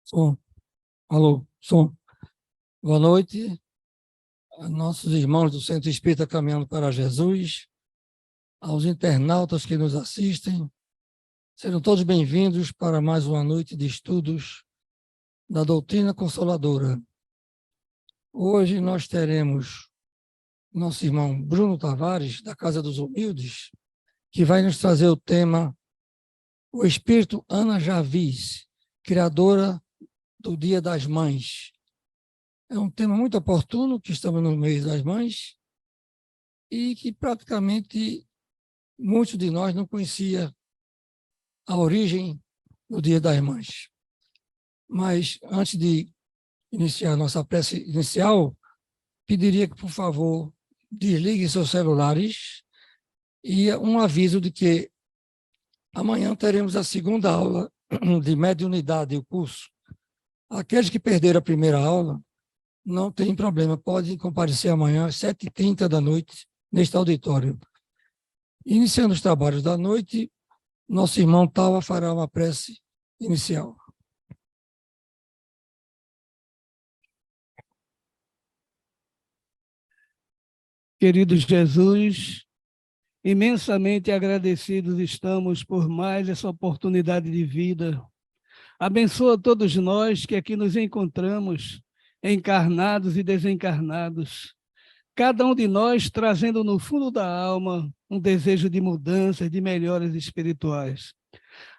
Som. Alô, som. Boa noite a nossos irmãos do Centro Espírita Caminhando para Jesus, aos internautas que nos assistem. Sejam todos bem-vindos para mais uma noite de estudos da Doutrina Consoladora. Hoje nós teremos nosso irmão Bruno Tavares, da Casa dos Humildes, que vai nos trazer o tema O Espírito Ana Jarvis, criadora do Dia das Mães. É um tema muito oportuno, que estamos no mês das mães, e que praticamente muitos de nós não conhecia a origem do Dia das Mães. Mas, antes de iniciar nossa prece inicial, pediria que, por favor, desliguem seus celulares e um aviso de que amanhã teremos a segunda aula de mediunidade, o curso. Aqueles que perderam a primeira aula, não tem problema, podem comparecer amanhã às 7h30 da noite, neste auditório. Iniciando os trabalhos da noite, nosso irmão Tawa fará uma prece inicial. Querido Jesus, imensamente agradecidos estamos por mais essa oportunidade de vida. Abençoa todos nós que aqui nos encontramos, encarnados e desencarnados. Cada um de nós trazendo no fundo da alma um desejo de mudança, de melhoras espirituais.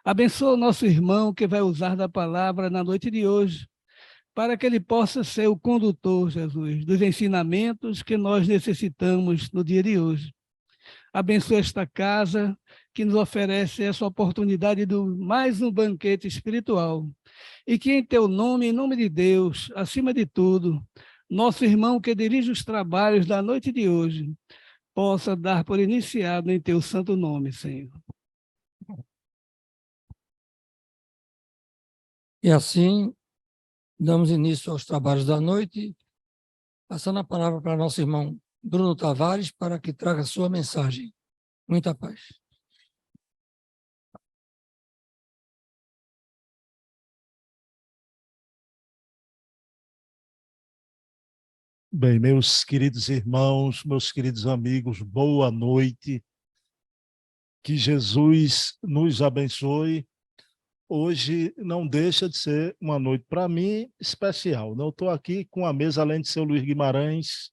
Abençoa o nosso irmão que vai usar da palavra na noite de hoje, para que ele possa ser o condutor, Jesus, dos ensinamentos que nós necessitamos no dia de hoje. Abençoa esta casa que nos oferece essa oportunidade de mais um banquete espiritual. E que em teu nome, em nome de Deus, acima de tudo, nosso irmão que dirige os trabalhos da noite de hoje, possa dar por iniciado em teu santo nome, Senhor. E assim, damos início aos trabalhos da noite, passando a palavra para nosso irmão Bruno Tavares, para que traga a sua mensagem. Muita paz. Bem, meus queridos irmãos, meus queridos amigos, boa noite. Que Jesus nos abençoe. Hoje não deixa de ser uma noite, para mim, especial. Eu estou aqui com a mesa, além de ser o Luiz Guimarães.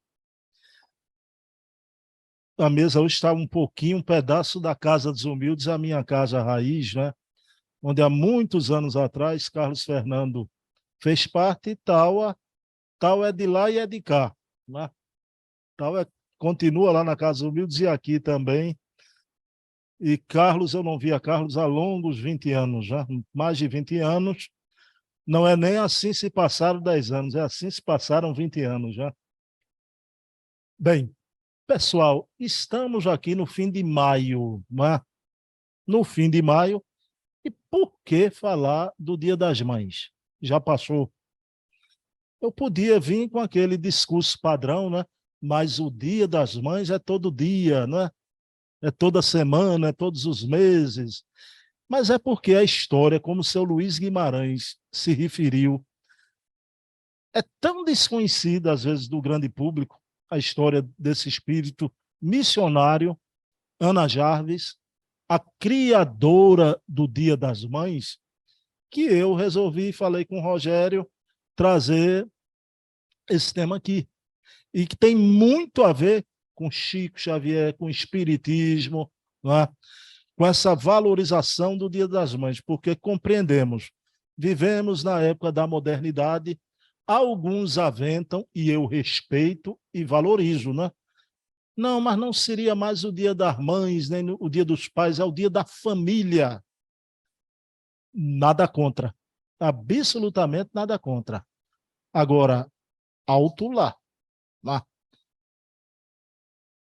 A mesa hoje está um pedaço da Casa dos Humildes, a minha casa raiz, né? Onde há muitos anos atrás, Carlos Fernando fez parte, e tal é de lá e é de cá, né? Continua lá na Casa dos Humildes e aqui também. E Carlos, eu não via Carlos há longos 20 anos, já mais de 20 anos. Não é nem assim se passaram 10 anos, é assim se passaram 20 anos já. Bem, pessoal, estamos aqui no fim de maio, né? No fim de maio, e por que falar do Dia das Mães? Já passou. Eu podia vir com aquele discurso padrão, né? Mas o Dia das Mães é todo dia, né? É toda semana, é todos os meses. Mas é porque a história, como o seu Luiz Guimarães se referiu, é tão desconhecida, às vezes, do grande público, a história desse espírito missionário, Ana Jarvis, a criadora do Dia das Mães, que eu resolvi, falei com o Rogério, trazer esse tema aqui. E que tem muito a ver com Chico Xavier, com o espiritismo, né? Com essa valorização do Dia das Mães, porque compreendemos, vivemos na época da modernidade, alguns aventam, e eu respeito e valorizo, né? Não, mas não seria mais o Dia das Mães, nem o Dia dos Pais, é o Dia da família. Nada contra, absolutamente nada contra. Agora, alto lá.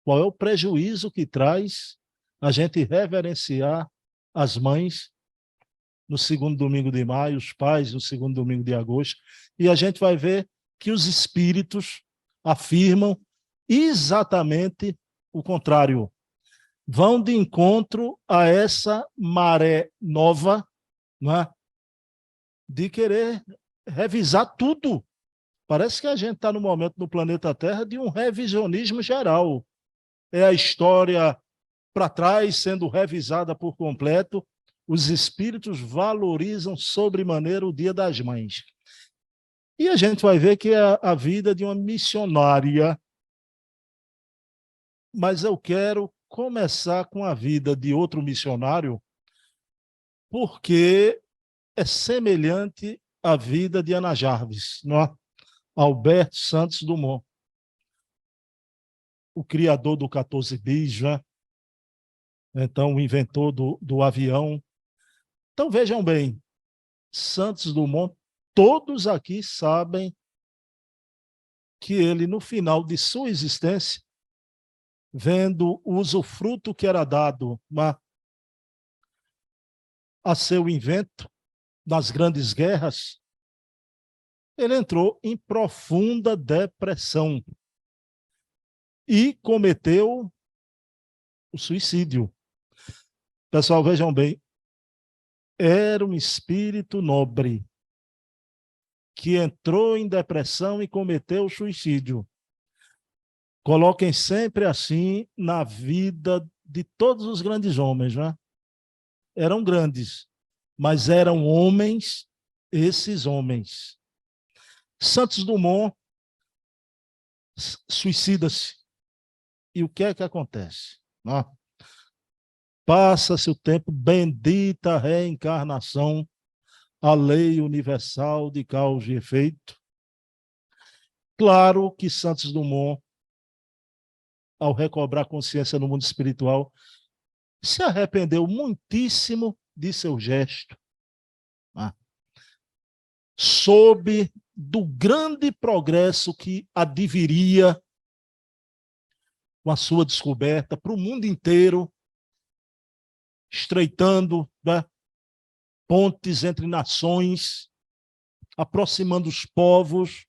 Qual é o prejuízo que traz a gente reverenciar as mães no segundo domingo de maio, os pais no segundo domingo de agosto, e a gente vai ver que os espíritos afirmam exatamente o contrário. Vão de encontro a essa maré nova, né, de querer revisar tudo. Parece que a gente está no momento no planeta Terra de um revisionismo geral. É a história para trás sendo revisada por completo. Os espíritos valorizam sobremaneira o Dia das Mães. E a gente vai ver que é a vida de uma missionária. Mas eu quero começar com a vida de outro missionário, porque é semelhante à vida de Ana Jarvis, não é? Alberto Santos Dumont, o criador do 14 bis, né? Então, o inventor do avião. Então, vejam bem, Santos Dumont, todos aqui sabem que ele, no final de sua existência, vendo o usufruto que era dado a seu invento nas grandes guerras, ele entrou em profunda depressão e cometeu o suicídio. Pessoal, vejam bem, era um espírito nobre que entrou em depressão e cometeu o suicídio. Coloquem sempre assim na vida de todos os grandes homens, né? Eram grandes, mas eram homens, esses homens. Santos Dumont suicida-se. E o que é que acontece? Passa-se o tempo, bendita reencarnação, a lei universal de causa e efeito. Claro que Santos Dumont, ao recobrar consciência no mundo espiritual, se arrependeu muitíssimo de seu gesto. Soube do grande progresso que adviria com a sua descoberta para o mundo inteiro, estreitando, né, pontes entre nações, aproximando os povos.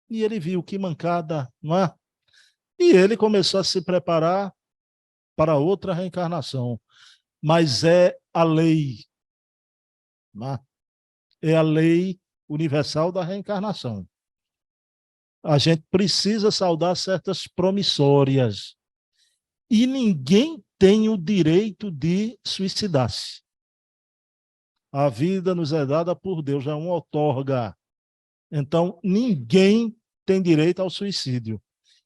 E ele viu que mancada, não é? E ele começou a se preparar para outra reencarnação. Mas é a lei, não é? É a lei universal da reencarnação. A gente precisa saudar certas promissórias. E ninguém tem o direito de suicidar-se. A vida nos é dada por Deus, é uma outorga. Então, ninguém tem direito ao suicídio.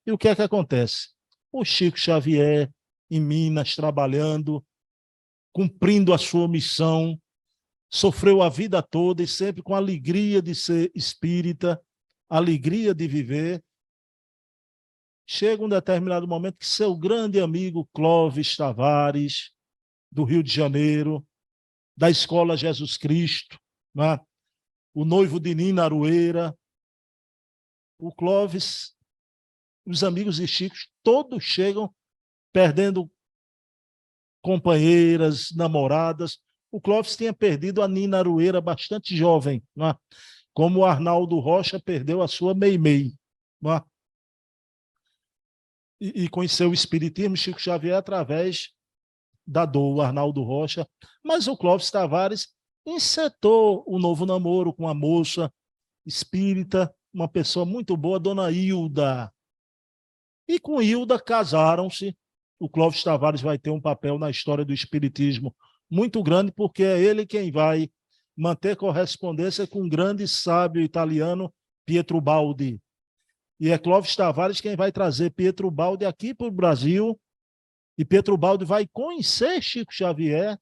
E o que é que acontece? O Chico Xavier, em Minas, trabalhando, cumprindo a sua missão, sofreu a vida toda e sempre com alegria de ser espírita, alegria de viver. Chega um determinado momento que seu grande amigo Clóvis Tavares, do Rio de Janeiro, da Escola Jesus Cristo, né? O noivo de Nina Aroeira, o Clóvis, os amigos de Chico, todos chegam perdendo companheiras, namoradas. O Clóvis tinha perdido a Nina Aroeira bastante jovem, né? Como o Arnaldo Rocha perdeu a sua Meimei, né? E conheceu o espiritismo, Chico Xavier, através da dor, o Arnaldo Rocha. Mas o Clóvis Tavares encetou o novo namoro com uma moça espírita, uma pessoa muito boa, Dona Hilda. E com Hilda casaram-se. O Clóvis Tavares vai ter um papel na história do espiritismo muito grande, porque é ele quem vai manter correspondência com o grande sábio italiano Pietro Baldi. E é Clóvis Tavares quem vai trazer Pietro Baldi aqui para o Brasil, e Pietro Baldi vai conhecer Chico Xavier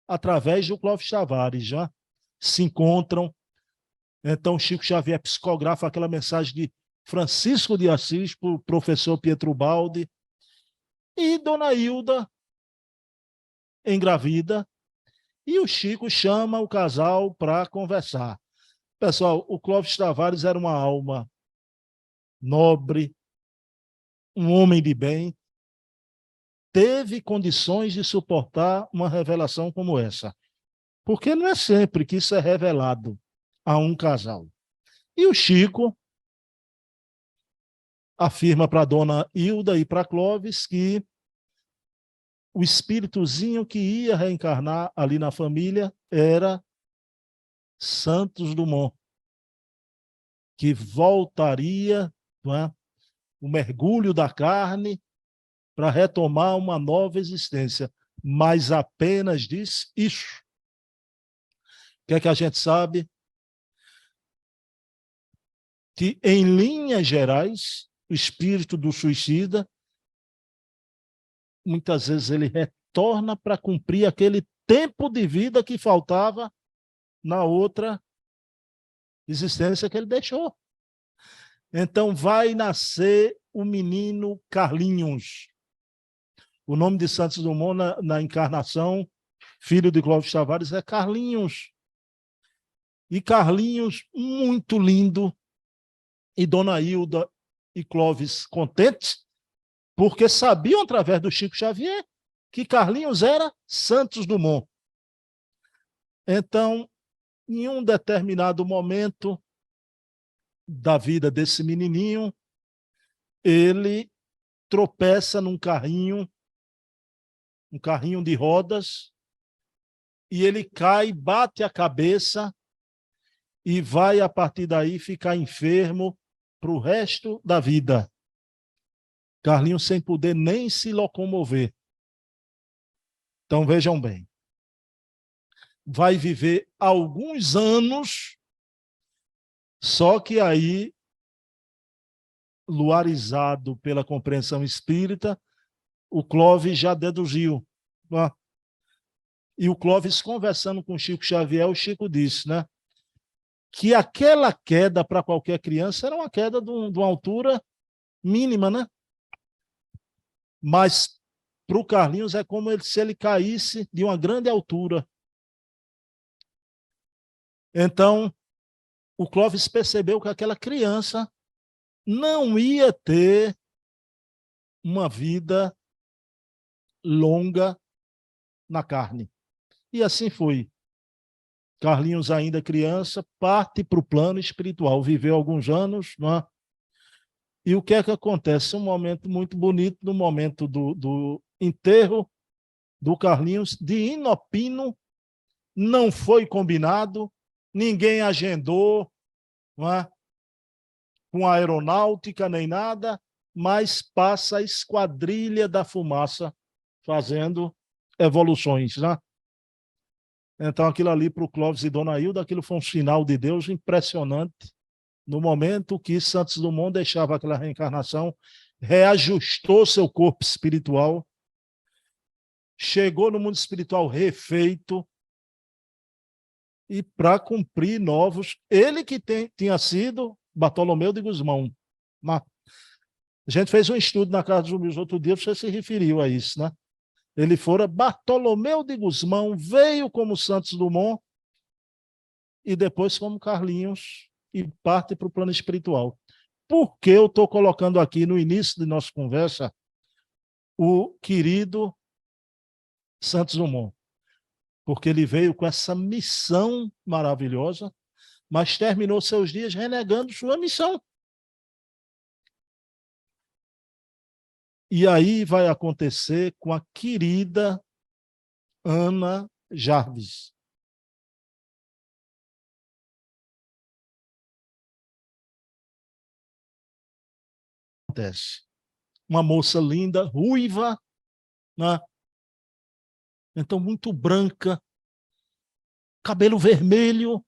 através do Clóvis Tavares, já se encontram. Então, Chico Xavier psicografa aquela mensagem de Francisco de Assis para o professor Pietro Baldi, e Dona Hilda engravida, e o Chico chama o casal para conversar. Pessoal, o Clóvis Tavares era uma alma nobre, um homem de bem, teve condições de suportar uma revelação como essa. Porque não é sempre que isso é revelado a um casal. E o Chico afirma para a Dona Hilda e para Clóvis que o espíritozinho que ia reencarnar ali na família era Santos Dumont, que voltaria, não é, o mergulho da carne para retomar uma nova existência, mas apenas diz isso. O que é que a gente sabe? Que, em linhas gerais, o espírito do suicida, muitas vezes ele retorna para cumprir aquele tempo de vida que faltava na outra existência que ele deixou. Então vai nascer o menino Carlinhos. O nome de Santos Dumont na encarnação, filho de Clóvis Tavares, é Carlinhos. E Carlinhos, muito lindo, e Dona Hilda e Clóvis contentes, porque sabiam, através do Chico Xavier, que Carlinhos era Santos Dumont. Então, em um determinado momento da vida desse menininho, ele tropeça num carrinho, um carrinho de rodas, e ele cai, bate a cabeça e vai, a partir daí, ficar enfermo para o resto da vida. Carlinhos sem poder nem se locomover. Então, vejam bem. Vai viver alguns anos, só que aí, luarizado pela compreensão espírita, o Clóvis já deduziu. E o Clóvis, conversando com o Chico Xavier, o Chico disse, né, que aquela queda para qualquer criança era uma queda de uma altura mínima, né? Mas para o Carlinhos é como se ele caísse de uma grande altura. Então, o Clóvis percebeu que aquela criança não ia ter uma vida longa na carne. E assim foi. Carlinhos, ainda criança, parte para o plano espiritual. Viveu alguns anos, não é? E o que é que acontece? Um momento muito bonito, no momento do enterro do Carlinhos, de inopino, não foi combinado, ninguém agendou, não é? Com a aeronáutica nem nada, mas passa a esquadrilha da fumaça fazendo evoluções, né? Então, aquilo ali para o Clóvis e Dona Hilda, aquilo foi um sinal de Deus impressionante. No momento que Santos Dumont deixava aquela reencarnação, reajustou seu corpo espiritual, chegou no mundo espiritual refeito, e para cumprir novos, ele que tinha sido Bartolomeu de Gusmão. A gente fez um estudo na Casa dos Humildes outro dia, você se referiu a isso, né? Ele fora Bartolomeu de Gusmão, veio como Santos Dumont e depois como Carlinhos e parte para o plano espiritual. Por que eu estou colocando aqui no início de nossa conversa o querido Santos Dumont? Porque ele veio com essa missão maravilhosa, mas terminou seus dias renegando sua missão. E aí vai acontecer com a querida Ana Jarvis. Acontece. Uma moça linda, ruiva, né? Então muito branca, cabelo vermelho.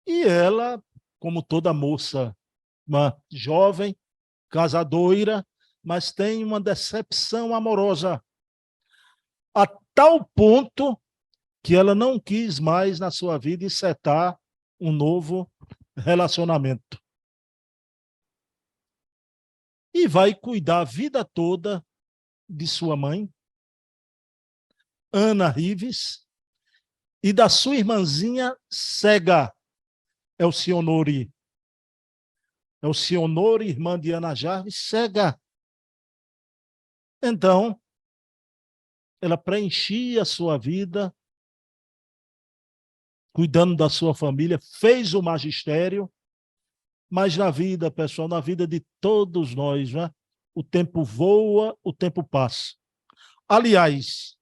E ela, como toda moça, uma jovem, casadoira, mas tem uma decepção amorosa, a tal ponto que ela não quis mais na sua vida encetar um novo relacionamento. E vai cuidar a vida toda de sua mãe, Ana Rives, e da sua irmãzinha cega, Elcionori. Elcionori, irmã de Ana Jarvis, cega. Então, ela preenchia a sua vida, cuidando da sua família, fez o magistério, mas na vida, pessoal, na vida de todos nós, né? O tempo voa, o tempo passa. Aliás,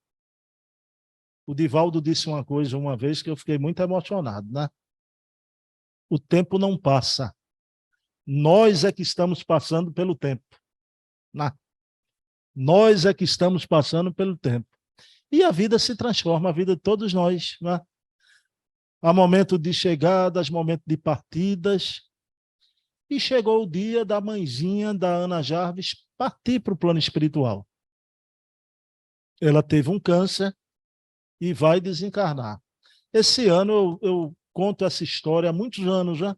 O Divaldo disse uma coisa uma vez que eu fiquei muito emocionado, né? O tempo não passa. Nós é que estamos passando pelo tempo, né? Nós é que estamos passando pelo tempo. E a vida se transforma, a vida de todos nós, né? Há momento de chegadas, momento de partidas. E chegou o dia da mãezinha da Ana Jarvis partir para o plano espiritual. Ela teve um câncer e vai desencarnar. Esse ano eu conto essa história há muitos anos já,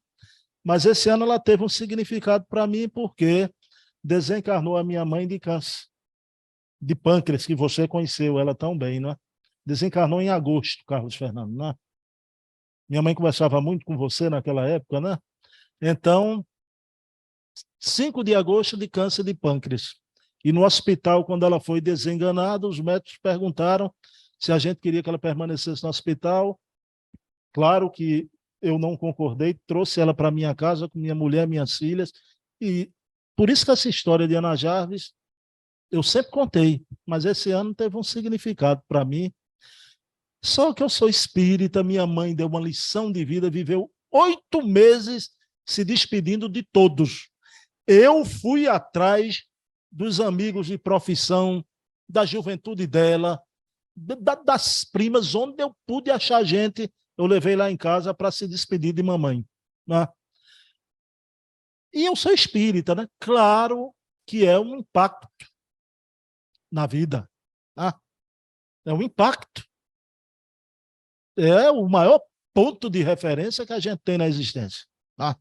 mas esse ano ela teve um significado para mim porque desencarnou a minha mãe de câncer, de pâncreas, que você conheceu ela tão bem, não é? Desencarnou em agosto, Carlos Fernando, não é? Minha mãe conversava muito com você naquela época, né? Então, 5 de agosto de câncer de pâncreas. E no hospital, quando ela foi desenganada, os médicos perguntaram se a gente queria que ela permanecesse no hospital. Claro que eu não concordei, trouxe ela para minha casa com minha mulher, minhas filhas. E por isso que essa história de Ana Jarvis, eu sempre contei, mas esse ano teve um significado para mim. Só que eu sou espírita, minha mãe deu uma lição de vida, viveu 8 meses se despedindo de todos. Eu fui atrás dos amigos de profissão, da juventude dela, das primas, onde eu pude achar gente, eu levei lá em casa para se despedir de mamãe, né? E eu sou espírita, né? Claro que é um impacto na vida, né? É um impacto. É o maior ponto de referência que a gente tem na existência, né?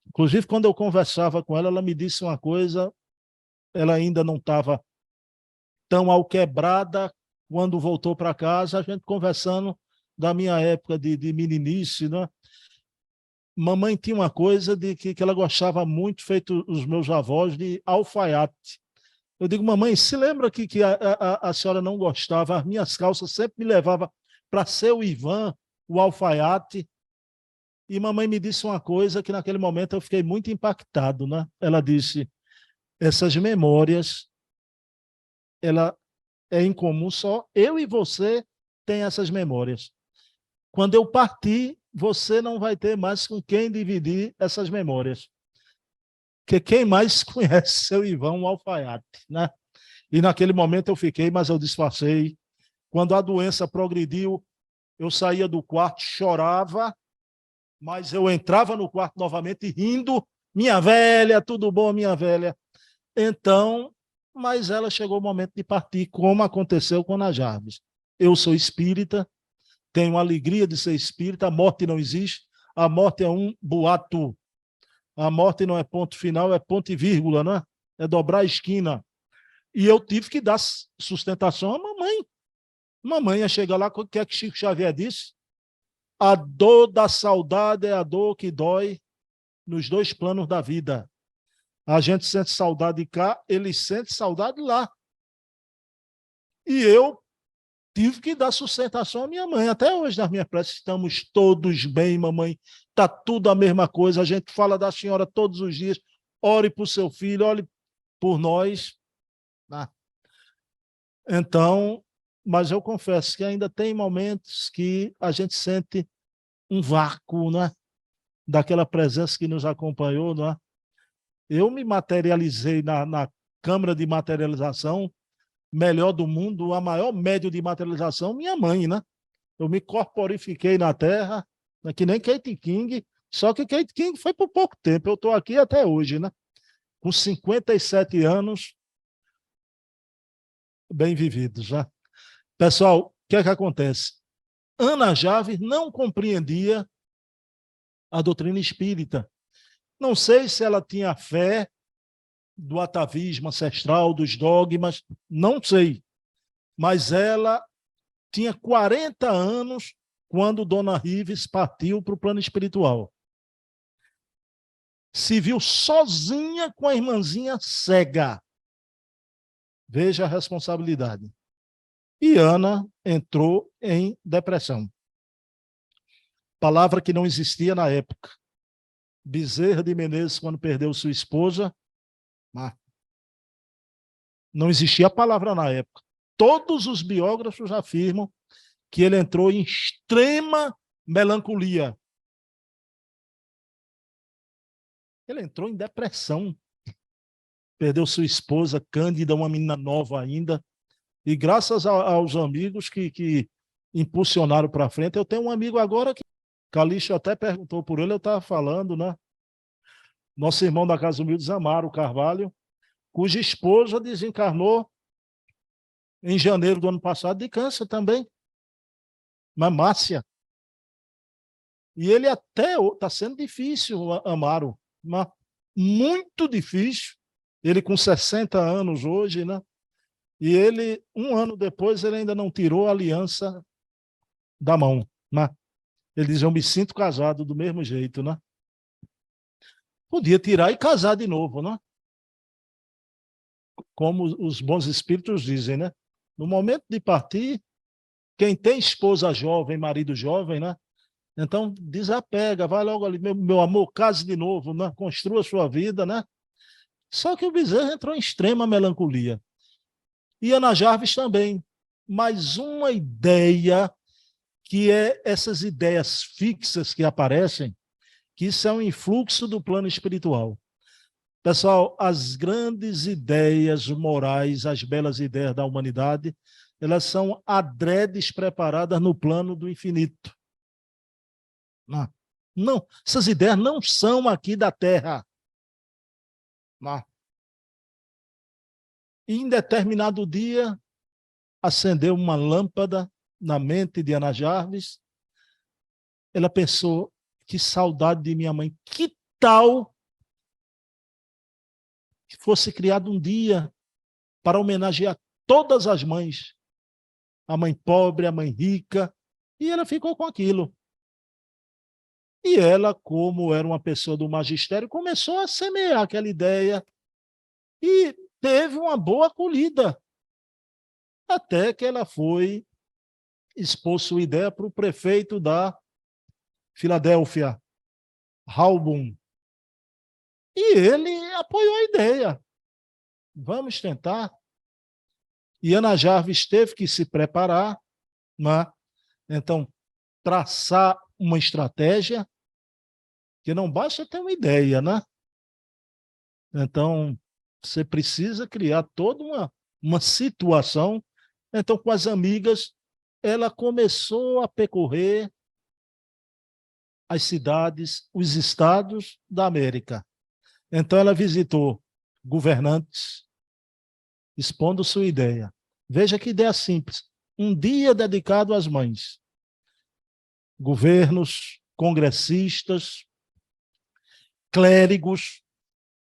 Inclusive, quando eu conversava com ela, ela me disse uma coisa, ela ainda não estava tão alquebrada quando voltou para casa, a gente conversando da minha época de meninice, né? Mamãe tinha uma coisa de que ela gostava muito, feito os meus avós, de alfaiate. Eu digo, mamãe, se lembra que a senhora não gostava, as minhas calças sempre me levavam para seu Ivan, o alfaiate. E mamãe me disse uma coisa que naquele momento eu fiquei muito impactado, né? Ela disse, essas memórias, ela é incomum, só eu e você tem essas memórias. Quando eu partir, você não vai ter mais com quem dividir essas memórias. Porque quem mais conhece seu Ivan, um alfaiate, né? E naquele momento eu fiquei, mas eu disfarcei. Quando a doença progrediu, eu saía do quarto, chorava, mas eu entrava no quarto novamente rindo, minha velha, tudo bom, minha velha. Então, mas ela chegou o momento de partir, como aconteceu com a Jarvis. Eu sou espírita, tenho a alegria de ser espírita, a morte não existe, a morte é um boato. A morte não é ponto final, é ponto e vírgula, não é? É dobrar a esquina. E eu tive que dar sustentação à mamãe. Mamãe ia chegar lá, o que é que Chico Xavier disse? A dor da saudade é a dor que dói nos 2 planos da vida. A gente sente saudade cá, ele sente saudade lá. E eu tive que dar sustentação à minha mãe. Até hoje, nas minhas preces, estamos todos bem, mamãe. Está tudo a mesma coisa. A gente fala da senhora todos os dias. Ore por seu filho, ore por nós. Então, mas eu confesso que ainda tem momentos que a gente sente um vácuo, né? Daquela presença que nos acompanhou, não é? Eu me materializei na Câmara de Materialização melhor do mundo, a maior média de materialização, minha mãe, né? Eu me corporifiquei na Terra, né? Que nem Kate King, só que Kate King foi por pouco tempo, eu estou aqui até hoje, né? Com 57 anos, bem vividos, né? Pessoal, o que é que acontece? Ana Jarvis não compreendia a doutrina espírita. Não sei se ela tinha fé do atavismo ancestral, dos dogmas, não sei. Mas ela tinha 40 anos quando Dona Rives partiu para o plano espiritual. Se viu sozinha com a irmãzinha cega. Veja a responsabilidade. E Ana entrou em depressão. Palavra que não existia na época. Bezerra de Menezes, quando perdeu sua esposa, não existia a palavra na época. Todos os biógrafos afirmam que ele entrou em extrema melancolia. Ele entrou em depressão. Perdeu sua esposa, Cândida, uma menina nova ainda. E graças aos amigos que impulsionaram para frente, eu tenho um amigo agora que Calixto até perguntou por ele, eu estava falando, né? Nosso irmão da Casa Humilde, Amaro Carvalho, cuja esposa desencarnou em janeiro do ano passado de câncer também. Mas Márcia. E ele até está sendo difícil, Amaro, mas muito difícil. Ele com 60 anos hoje, né? E ele, um ano depois, ele ainda não tirou a aliança da mão, né? Ele diz, eu me sinto casado do mesmo jeito, né? Podia tirar e casar de novo, né? Como os bons espíritos dizem, né? No momento de partir, quem tem esposa jovem, marido jovem, né? Então, desapega, vai logo ali, meu amor, case de novo, né? Construa a sua vida, né? Só que o Bezerra entrou em extrema melancolia. E Ana Jarvis também. Mais uma ideia, que é essas ideias fixas que aparecem, que isso é um influxo do plano espiritual. Pessoal, as grandes ideias morais, as belas ideias da humanidade, elas são adredes preparadas no plano do infinito. Não, essas ideias não são aqui da Terra. Não. E em determinado dia, acendeu uma lâmpada na mente de Ana Jarvis. Ela pensou, que saudade de minha mãe. Que tal que fosse criado um dia para homenagear todas as mães? A mãe pobre, a mãe rica. E ela ficou com aquilo. E ela, como era uma pessoa do magistério, começou a semear aquela ideia e teve uma boa acolhida. Até que ela foi expor sua ideia para o prefeito da Filadélfia, Halbum. E ele apoiou a ideia. Vamos tentar. E Ana Jarvis teve que se preparar, né? Então, traçar uma estratégia, que não basta ter uma ideia, né? Então, você precisa criar toda uma situação. Então, com as amigas, ela começou a percorrer as cidades, os estados da América. Então, ela visitou governantes, expondo sua ideia. Veja que ideia simples. Um dia dedicado às mães. Governos, congressistas, clérigos,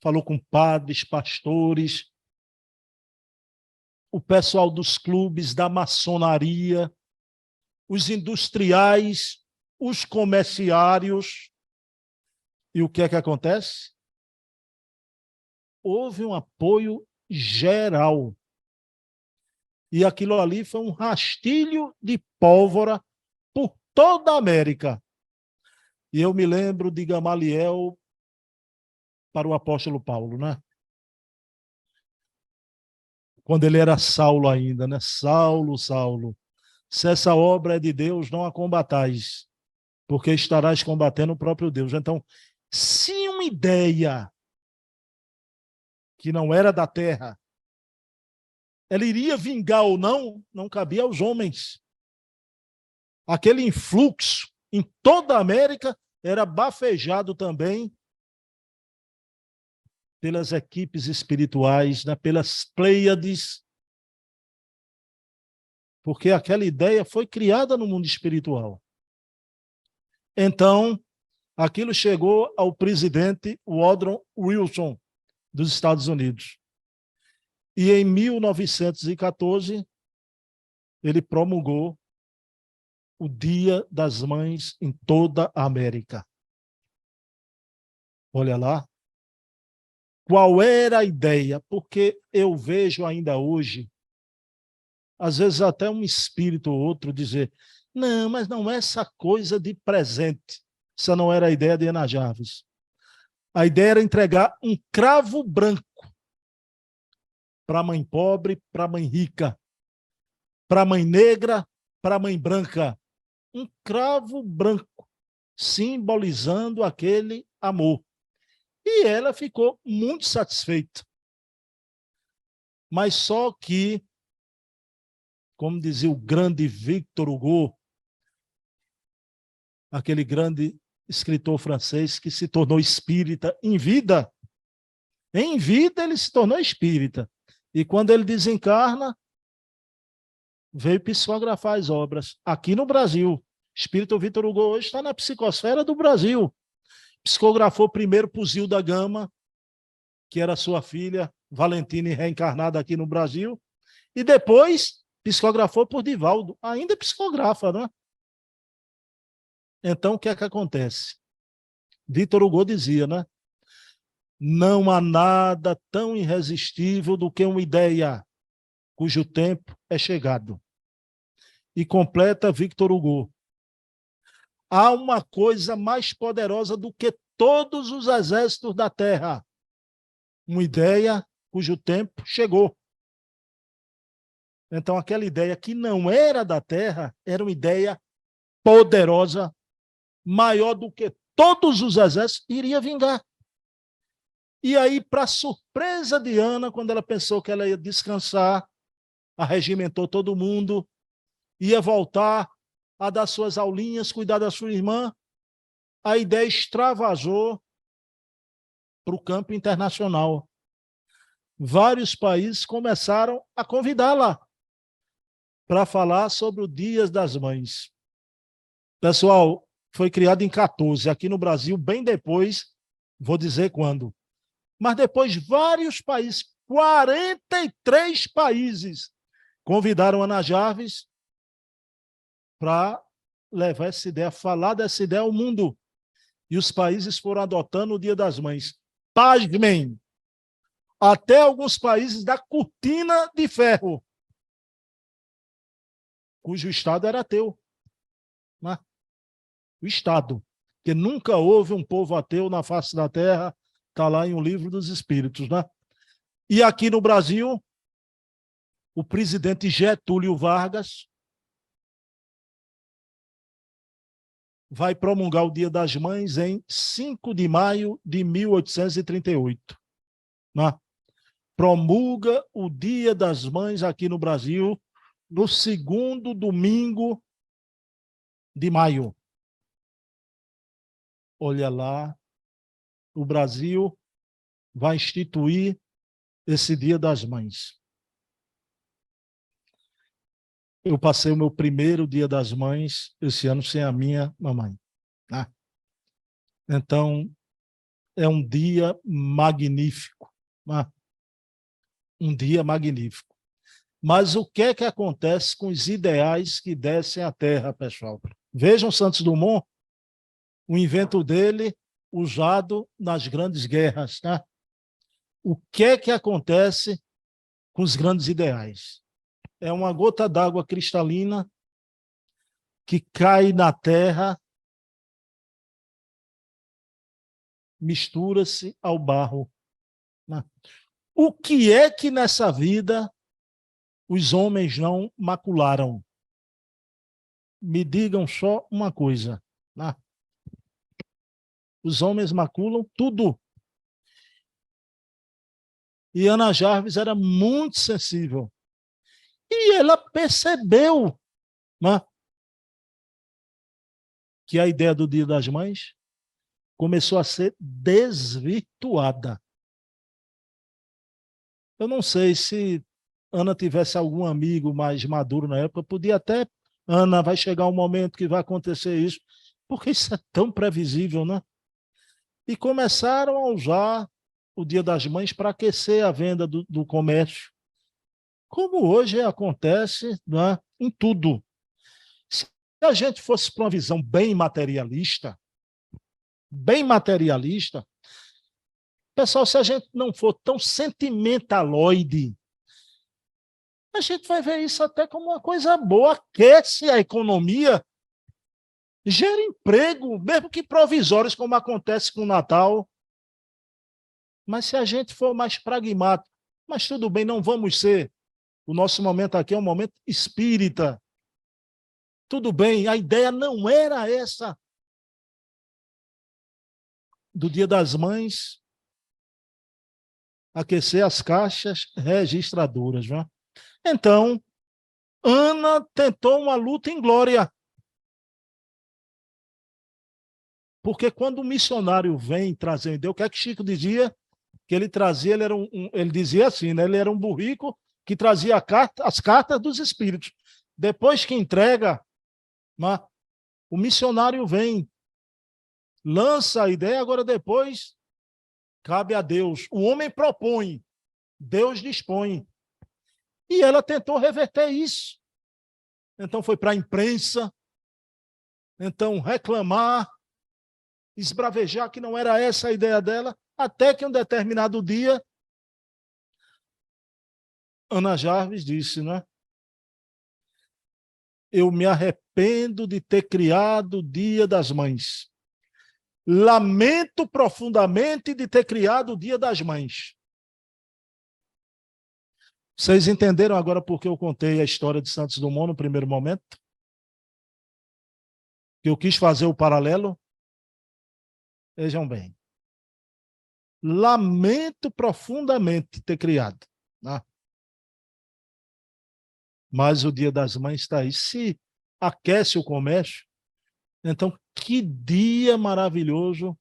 falou com padres, pastores, o pessoal dos clubes, da maçonaria, os industriais, os comerciários. E o que é que acontece? Houve um apoio geral. E aquilo ali foi um rastilho de pólvora por toda a América. E eu me lembro de Gamaliel para o apóstolo Paulo, né? Quando ele era Saulo ainda, né? Saulo, Saulo, se essa obra é de Deus, não a combatais, porque estarás combatendo o próprio Deus. Então, se uma ideia que não era da terra, ela iria vingar ou não, não cabia aos homens. Aquele influxo em toda a América era bafejado também pelas equipes espirituais, né, pelas Pleiades, porque aquela ideia foi criada no mundo espiritual. Então, aquilo chegou ao presidente Woodrow Wilson, dos Estados Unidos. E em 1914, ele promulgou o Dia das Mães em toda a América. Olha lá. Qual era a ideia? Porque eu vejo ainda hoje, às vezes até um espírito ou outro dizer, não, mas não é essa coisa de presente. Essa não era a ideia de Ana Jarvis. A ideia era entregar um cravo branco para a mãe pobre, para a mãe rica, para a mãe negra, para a mãe branca um cravo branco, simbolizando aquele amor. E ela ficou muito satisfeita. Mas só que, como dizia o grande Victor Hugo, aquele grande escritor francês que se tornou espírita em vida ele se tornou espírita. E quando ele desencarna, veio psicografar as obras. Aqui no Brasil, Espírito Victor Hugo hoje está na psicosfera do Brasil. Psicografou primeiro para o Zilda Gama, que era sua filha, Valentine, reencarnada aqui no Brasil, e depois psicografou por Divaldo, ainda psicografa, não é? Então, o que é que acontece? Victor Hugo dizia, né? Não há nada tão irresistível do que uma ideia cujo tempo é chegado. E completa Victor Hugo. Há uma coisa mais poderosa do que todos os exércitos da terra. Uma ideia cujo tempo chegou. Então, aquela ideia que não era da terra, era uma ideia poderosa, maior do que todos os exércitos, iria vingar. E aí, para surpresa de Ana, quando ela pensou que ela ia descansar, arregimentou todo mundo, ia voltar a dar suas aulinhas, cuidar da sua irmã, a ideia extravasou para o campo internacional. Vários países começaram a convidá-la para falar sobre o Dia das Mães. Pessoal, foi criado em 14, aqui no Brasil, bem depois, vou dizer quando. Mas depois vários países, 43 países, convidaram Ana Jarvis para levar essa ideia, falar dessa ideia ao mundo. E os países foram adotando o Dia das Mães. Pasmem! Até alguns países da cortina de ferro, cujo Estado era ateu. Né? O Estado. Porque nunca houve um povo ateu na face da terra, está lá em um livro dos Espíritos. Né? E aqui no Brasil, o presidente Getúlio Vargas vai promulgar o Dia das Mães em 5 de maio de 1838. Né? Promulga o Dia das Mães aqui no Brasil no segundo domingo de maio. Olha lá, o Brasil vai instituir esse Dia das Mães. Eu passei o meu primeiro Dia das Mães esse ano sem a minha mamãe. Né? Então, é um dia magnífico. Né? Um dia magnífico. Mas o que é que acontece com os ideais que descem à terra, pessoal? Vejam Santos Dumont, o invento dele usado nas grandes guerras. Né? O que é que acontece com os grandes ideais? É uma gota d'água cristalina que cai na terra, mistura-se ao barro. Né? O que é que nessa vida os homens não macularam? Me digam só uma coisa. Né? Os homens maculam tudo. E Ana Jarvis era muito sensível. E ela percebeu, né, que a ideia do Dia das Mães começou a ser desvirtuada. Eu não sei se Ana tivesse algum amigo mais maduro na época, podia até, Ana, vai chegar um momento que vai acontecer isso, porque isso é tão previsível, né? E começaram a usar o Dia das Mães para aquecer a venda do comércio, como hoje acontece, né, em tudo. Se a gente fosse para uma visão bem materialista, pessoal, se a gente não for tão sentimentaloide, a gente vai ver isso até como uma coisa boa, aquece a economia, gera emprego, mesmo que provisórios, como acontece com o Natal. Mas se a gente for mais pragmático, mas tudo bem, não vamos ser. O nosso momento aqui é um momento espírita. Tudo bem, a ideia não era essa do Dia das Mães, aquecer as caixas registradoras. Né? Então, Ana tentou uma luta em glória. Porque quando o missionário vem trazer ideia, o que é que Chico dizia? Que ele trazia, ele dizia assim, né? Ele era um burrico que trazia as cartas dos espíritos. Depois que entrega, né, o missionário vem, lança a ideia, agora depois cabe a Deus. O homem propõe, Deus dispõe. E ela tentou reverter isso. Então foi para a imprensa, então reclamar, esbravejar que não era essa a ideia dela, até que um determinado dia, Ana Jarvis disse, né? Eu me arrependo de ter criado o Dia das Mães. Lamento profundamente de ter criado o Dia das Mães. Vocês entenderam agora por que eu contei a história de Santos Dumont no primeiro momento? Que eu quis fazer o paralelo? Vejam bem. Lamento profundamente ter criado. Né? Mas o Dia das Mães está aí. Se aquece o comércio, então que dia maravilhoso,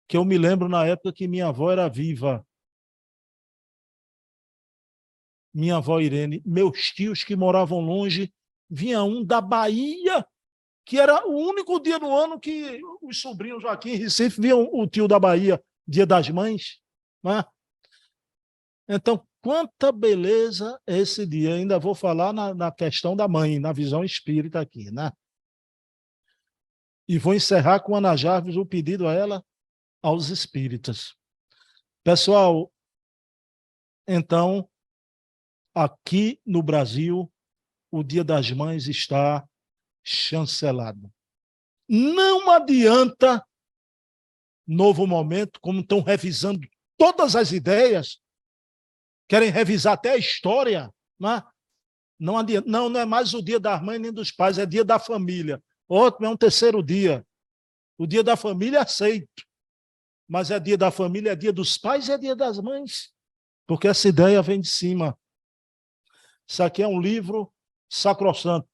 que eu me lembro na época que minha avó era viva. Minha avó Irene, meus tios que moravam longe, vinha um da Bahia, que era o único dia do ano que os sobrinhos aqui em Recife viam o tio da Bahia, Dia das Mães. Né? Então, quanta beleza esse dia. Ainda vou falar na questão da mãe, na visão espírita aqui. Né? E vou encerrar com Ana Jarvis o pedido a ela, aos espíritas. Pessoal, então, aqui no Brasil, o Dia das Mães está chancelado. Não adianta, novo momento, como estão revisando todas as ideias, querem revisar até a história, né? Não adianta, não é mais o Dia das Mães nem dos pais, é Dia da Família. Outro é um terceiro dia. O Dia da Família aceito, mas é Dia da Família, é Dia dos pais, é Dia das Mães, porque essa ideia vem de cima. Isso aqui é um livro sacrossanto,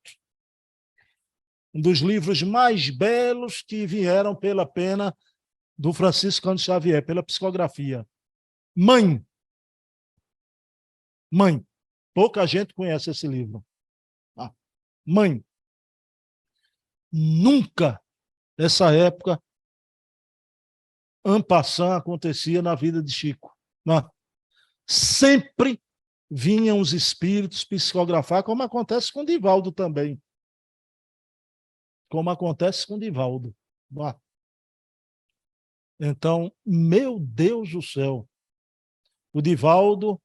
um dos livros mais belos que vieram pela pena do Francisco Cândido Xavier, pela psicografia. Mãe. Mãe. Pouca gente conhece esse livro. Mãe. Nunca, nessa época, en passant acontecia na vida de Chico. Não. Sempre vinham os espíritos psicografar, como acontece com Divaldo também. Como acontece com Divaldo. Então, meu Deus do céu, o Divaldo,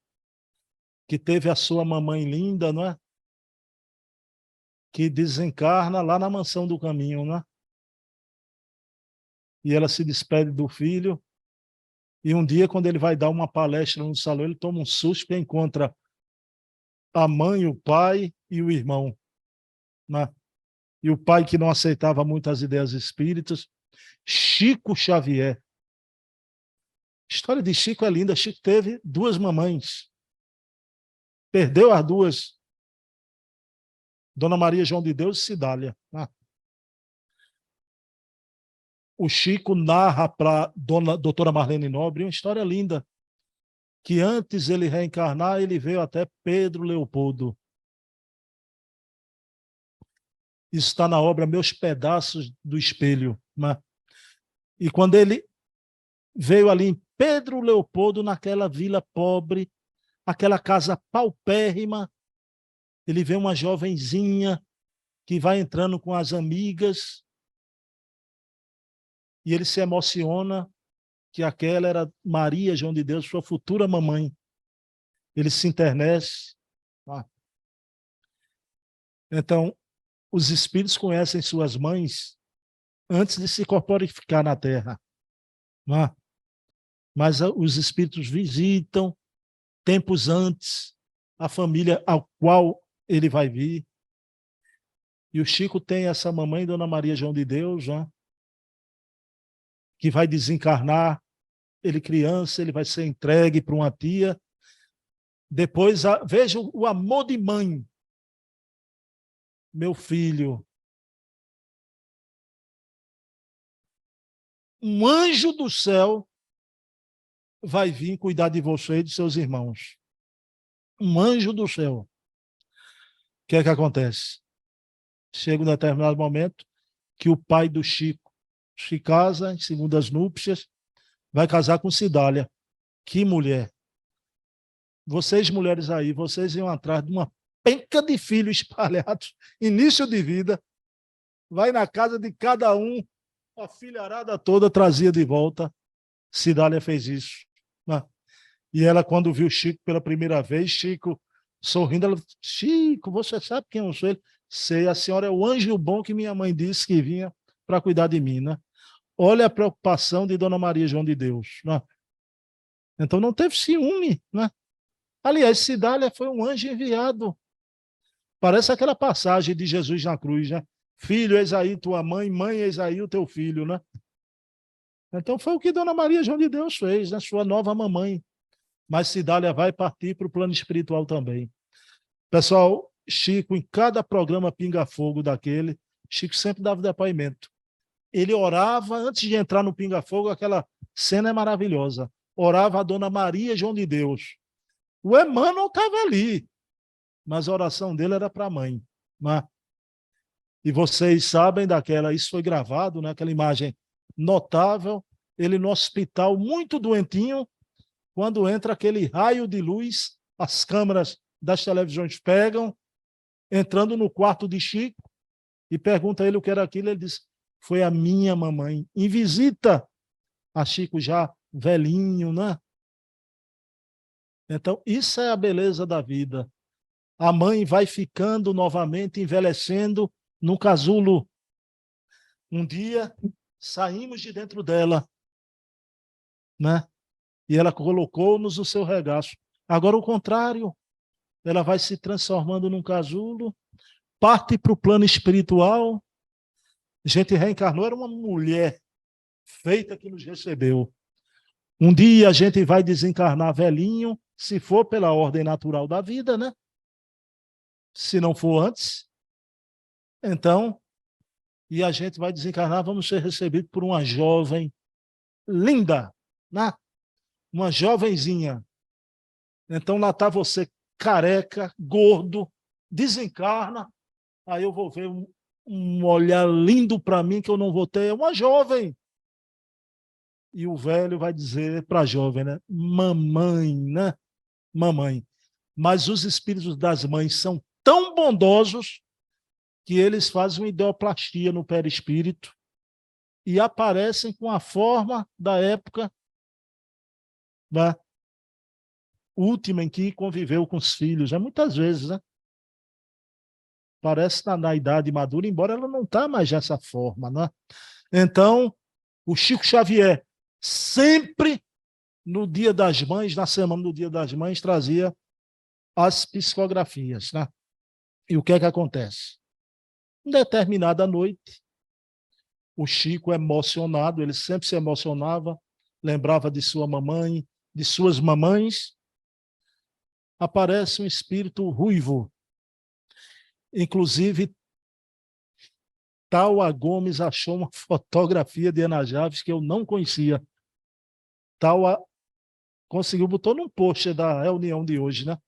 que teve a sua mamãe linda, não é? Que desencarna lá na Mansão do Caminho, não é? E ela se despede do filho, e um dia, quando ele vai dar uma palestra no salão, ele toma um susto e encontra a mãe, o pai e o irmão, né? E o pai, que não aceitava muito as ideias espíritas, Chico Xavier. A história de Chico é linda. Chico teve duas mamães. Perdeu as duas. Dona Maria João de Deus e Cidália. O Chico narra para a doutora Marlene Nobre uma história linda, que antes ele reencarnar, ele veio até Pedro Leopoldo. Isso está na obra Meus Pedaços do Espelho. Né? E quando ele veio ali em Pedro Leopoldo, naquela vila pobre, aquela casa paupérrima, ele vê uma jovenzinha que vai entrando com as amigas e ele se emociona que aquela era Maria João de Deus, sua futura mamãe. Ele se enternece. Então, os espíritos conhecem suas mães antes de se corporificar na Terra. Mas os espíritos visitam tempos antes a família ao qual ele vai vir. E o Chico tem essa mamãe, Dona Maria João de Deus, né? Que vai desencarnar. Ele criança, ele vai ser entregue para uma tia. Depois, veja o amor de mãe. Meu filho, um anjo do céu vai vir cuidar de você e de seus irmãos. Um anjo do céu. O que é que acontece? Chega um determinado momento que o pai do Chico se casa, em segundas núpcias, vai casar com Cidália. Que mulher! Vocês, mulheres aí, vocês iam atrás de uma penca de filhos espalhados, início de vida, vai na casa de cada um, a filharada toda trazia de volta. Cidália fez isso. Né? E ela, quando viu Chico pela primeira vez, Chico sorrindo, ela disse: Chico, você sabe quem eu sou? Ele: sei, a senhora é o anjo bom que minha mãe disse que vinha para cuidar de mim. Né? Olha a preocupação de Dona Maria João de Deus. Né? Então não teve ciúme. Né? Aliás, Cidália foi um anjo enviado. Parece aquela passagem de Jesus na cruz, né? Filho, eis aí tua mãe, mãe, eis aí o teu filho, né? Então foi o que Dona Maria João de Deus fez, né? Sua nova mamãe. Mas Cidália vai partir para o plano espiritual também. Pessoal, Chico, em cada programa Pinga Fogo daquele, Chico sempre dava depoimento. Ele orava, antes de entrar no Pinga Fogo, aquela cena é maravilhosa. Orava a Dona Maria João de Deus. O Emmanuel estava ali, mas a oração dele era para a mãe. Né? E vocês sabem daquela, isso foi gravado, né? Aquela imagem notável, ele no hospital, muito doentinho, quando entra aquele raio de luz, as câmeras das televisões pegam, entrando no quarto de Chico, e pergunta a ele o que era aquilo, ele diz: foi a minha mamãe, em visita a Chico já velhinho, né? Então, isso é a beleza da vida. A mãe vai ficando novamente, envelhecendo num casulo. Um dia, saímos de dentro dela, né? E ela colocou-nos no seu regaço. Agora, o contrário, ela vai se transformando num casulo, parte para o plano espiritual. A gente reencarnou, era uma mulher feita que nos recebeu. Um dia a gente vai desencarnar velhinho, se for pela ordem natural da vida, né? Se não for antes. Então, e a gente vai desencarnar, vamos ser recebidos por uma jovem linda, né? Uma jovenzinha. Então lá está você, careca, gordo, desencarna, aí eu vou ver um olhar lindo para mim que eu não vou ter, é uma jovem. E o velho vai dizer para a jovem, né? Mamãe, né? Mamãe. Mas os espíritos das mães são tão bondosos que eles fazem uma ideoplastia no perispírito e aparecem com a forma da época da última em que conviveu com os filhos. Muitas vezes, né? Parece estar na idade madura, embora ela não está mais dessa forma, né? Então, o Chico Xavier, sempre no Dia das Mães, na semana do Dia das Mães, trazia as psicografias, né? E o que é que acontece? Em determinada noite, o Chico, emocionado, ele sempre se emocionava, lembrava de sua mamãe, de suas mamães, aparece um espírito ruivo. Inclusive, Taua Gomes achou uma fotografia de Ana Jarvis que eu não conhecia. Taua conseguiu, botou num post da reunião de hoje, né?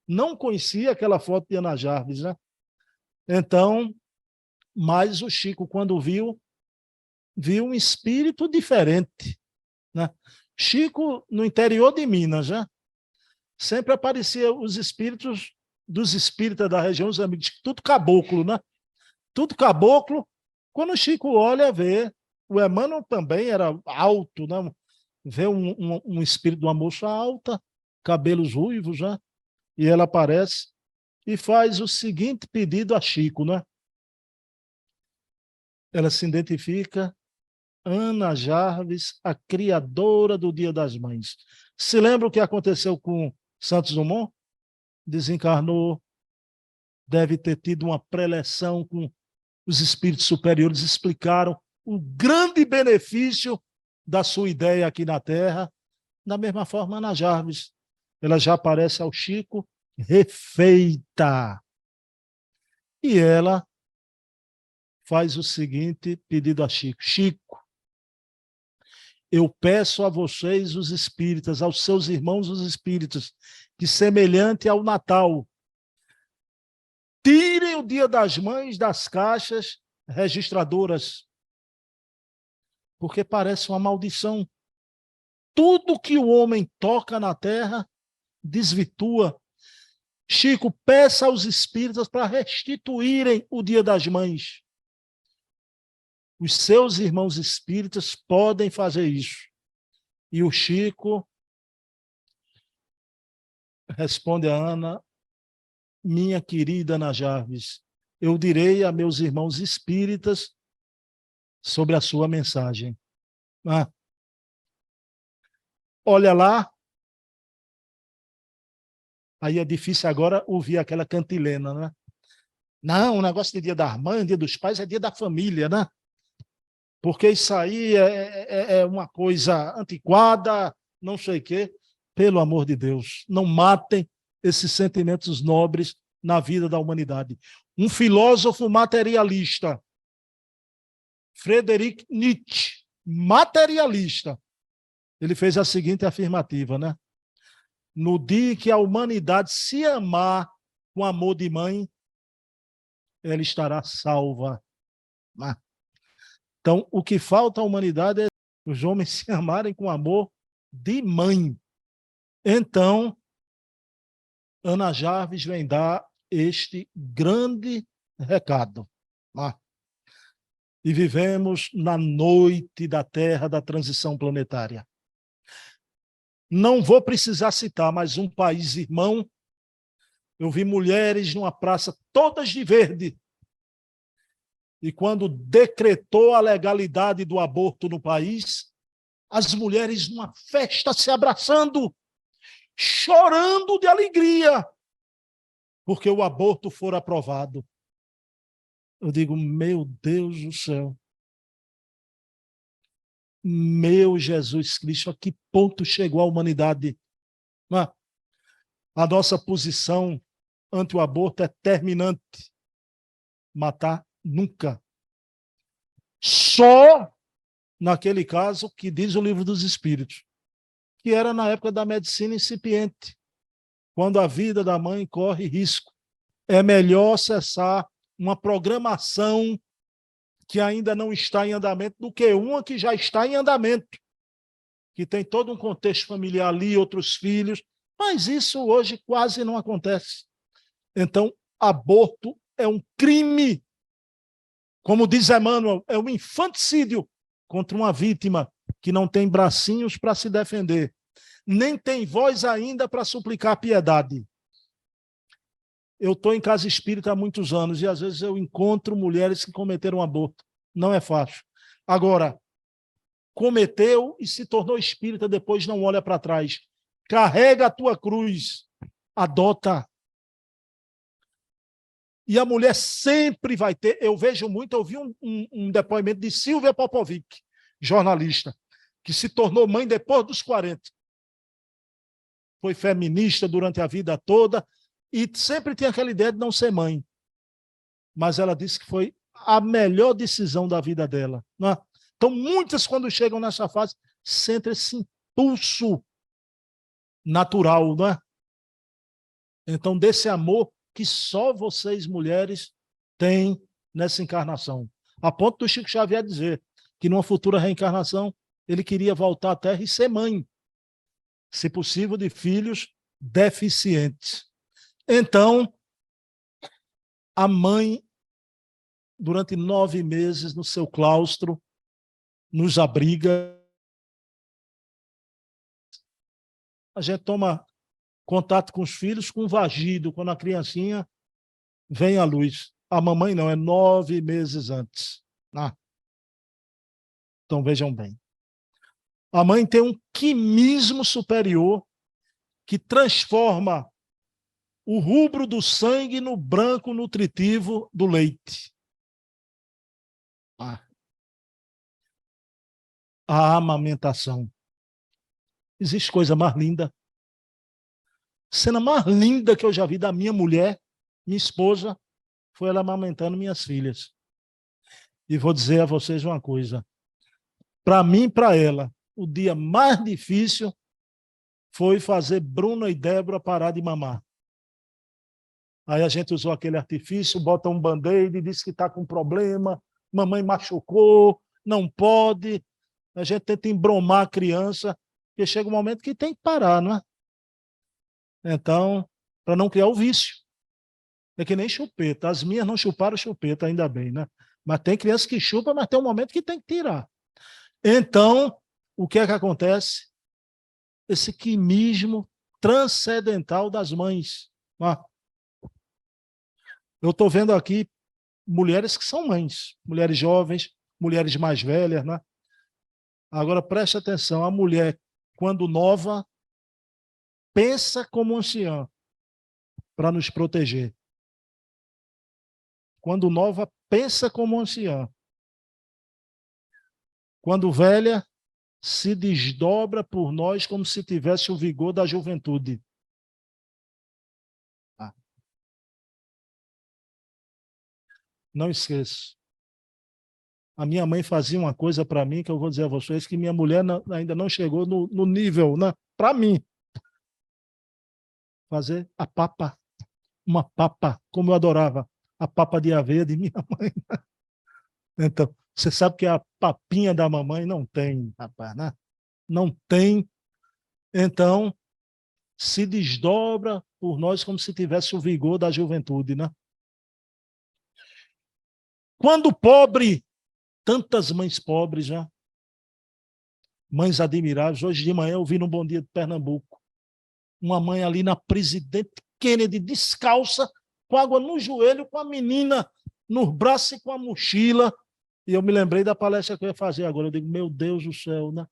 Não conhecia aquela foto de Ana Jarvis, né? Então, mas o Chico, quando viu um espírito diferente, né? Chico, no interior de Minas, né? Sempre aparecia os espíritos dos espíritas da região, os amigos, tudo caboclo, né? Tudo caboclo. Quando o Chico olha, vê, o Emmanuel também era alto, né? Vê um espírito de uma moça alta, cabelos ruivos, né? E ela aparece e faz o seguinte pedido a Chico, né? Ela se identifica: Ana Jarvis, a criadora do Dia das Mães. Se lembra o que aconteceu com Santos Dumont? Desencarnou, deve ter tido uma preleção com os espíritos superiores explicaram o grande benefício da sua ideia aqui na Terra. Da mesma forma, Ana Jarvis, ela já aparece ao Chico refeita. E ela faz o seguinte pedido a Chico: Chico, eu peço a vocês, os espíritas, aos seus irmãos, os espíritas, que semelhante ao Natal, tirem o Dia das Mães das caixas registradoras, porque parece uma maldição. Tudo que o homem toca na terra desvirtua. Chico, peça aos espíritas para restituírem o Dia das Mães. Os seus irmãos espíritas podem fazer isso. E o Chico responde a Ana: minha querida Ana Jarvis, eu direi a meus irmãos espíritas sobre a sua mensagem. Olha lá. Aí é difícil agora ouvir aquela cantilena, né? Não, o negócio de Dia das Mães, Dia dos Pais, é Dia da família, né? Porque isso aí é uma coisa antiquada, não sei o quê. Pelo amor de Deus, não matem esses sentimentos nobres na vida da humanidade. Um filósofo materialista, Friedrich Nietzsche, materialista, ele fez a seguinte afirmativa, né? No dia que a humanidade se amar com amor de mãe, ela estará salva. Então, o que falta à humanidade é os homens se amarem com amor de mãe. Então, Ana Jarvis vem dar este grande recado. E vivemos na noite da Terra da transição planetária. Não vou precisar citar mais um país irmão. Eu vi mulheres numa praça todas de verde. E quando decretou a legalidade do aborto no país, as mulheres numa festa se abraçando, chorando de alegria, porque o aborto for aprovado. Eu digo, meu Deus do céu. Meu Jesus Cristo, a que ponto chegou a humanidade? A nossa posição ante o aborto é terminante. Matar nunca. Só naquele caso que diz o Livro dos Espíritos, que era na época da medicina incipiente, quando a vida da mãe corre risco. É melhor cessar uma programação que ainda não está em andamento do que uma que já está em andamento, que tem todo um contexto familiar ali, outros filhos, mas isso hoje quase não acontece. Então, aborto é um crime, como diz Emmanuel, é um infanticídio contra uma vítima que não tem bracinhos para se defender, nem tem voz ainda para suplicar piedade. Eu estou em casa espírita há muitos anos e às vezes eu encontro mulheres que cometeram aborto. Não é fácil. Agora, cometeu e se tornou espírita, depois não olha para trás. Carrega a tua cruz, adota. E a mulher sempre vai ter, eu vejo muito, eu vi um depoimento de Silvia Popovic, jornalista, que se tornou mãe depois dos 40. Foi feminista durante a vida toda e sempre tinha aquela ideia de não ser mãe. Mas ela disse que foi a melhor decisão da vida dela. Não é? Então, muitas, quando chegam nessa fase, sentem esse impulso natural, não é? Então, desse amor que só vocês, mulheres, têm nessa encarnação. A ponto do Chico Xavier dizer que numa futura reencarnação ele queria voltar à Terra e ser mãe, se possível, de filhos deficientes. Então, a mãe, durante 9 meses no seu claustro, nos abriga. A gente toma contato com os filhos com vagido, quando a criancinha vem à luz. A mamãe não, é 9 meses antes. Então, vejam bem. A mãe tem um quimismo superior que transforma o rubro do sangue no branco nutritivo do leite. A amamentação. Existe coisa mais linda. Cena mais linda que eu já vi da minha mulher, minha esposa, foi ela amamentando minhas filhas. E vou dizer a vocês uma coisa. Para mim e para ela, o dia mais difícil foi fazer Bruno e Débora parar de mamar. Aí a gente usou aquele artifício, bota um band-aid, diz que está com problema, mamãe machucou, não pode. A gente tenta embromar a criança, porque chega um momento que tem que parar, não é? Então, para não criar o vício. É que nem chupeta. As minhas não chuparam chupeta, ainda bem, né? Mas tem criança que chupa, mas tem um momento que tem que tirar. Então, o que é que acontece? Esse quimismo transcendental das mães. Eu estou vendo aqui mulheres que são mães, mulheres jovens, mulheres mais velhas, né? Agora, preste atenção, a mulher, quando nova, pensa como anciã para nos proteger. Quando nova, pensa como anciã. Quando velha, se desdobra por nós como se tivesse o vigor da juventude. Não esqueço. A minha mãe fazia uma coisa para mim, que eu vou dizer a vocês, que minha mulher ainda não chegou no nível, né? Para mim. Fazer a papa. Uma papa, como eu adorava. A papa de aveia de minha mãe. Então, você sabe que a papinha da mamãe não tem, rapaz, né? Não tem. Então, se desdobra por nós como se tivesse o vigor da juventude, né? Quando pobre, tantas mães pobres já, mães admiráveis. Hoje de manhã eu vi no Bom Dia de Pernambuco, uma mãe ali na Presidente Kennedy, descalça, com água no joelho, com a menina no braço e com a mochila. E eu me lembrei da palestra que eu ia fazer agora. Eu digo, meu Deus do céu, né?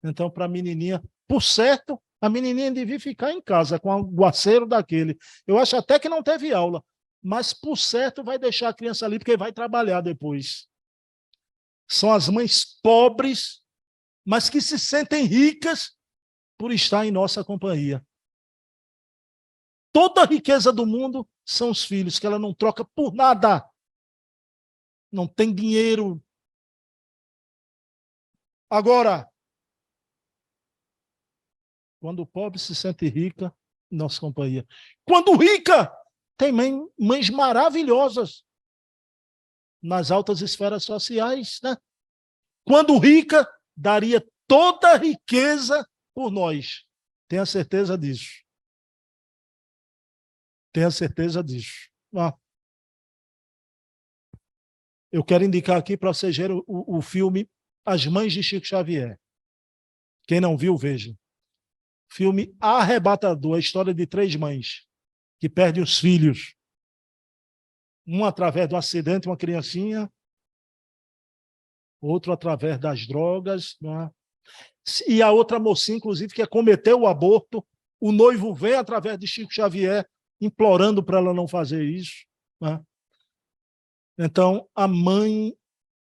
Então, para a menininha, por certo, a menininha devia ficar em casa com o aguaceiro daquele. Eu acho até que não teve aula, mas por certo vai deixar a criança ali, porque vai trabalhar depois. São as mães pobres, mas que se sentem ricas por estar em nossa companhia. Toda a riqueza do mundo são os filhos, que ela não troca por nada. Não tem dinheiro. Agora, quando o pobre se sente rica, em nossa companhia. Quando rica, tem mães maravilhosas nas altas esferas sociais, né? Quando rica, daria toda a riqueza por nós. Tenha certeza disso. Tenha certeza disso. Eu quero indicar aqui para vocês verem o filme As Mães de Chico Xavier. Quem não viu, veja. Filme arrebatador, a história de 3 mães que perdem os filhos. Um através do acidente, uma criancinha. Outro através das drogas. Né? E a outra mocinha, inclusive, que cometeu o aborto. O noivo vem através de Chico Xavier, implorando para ela não fazer isso. Né? Então, a mãe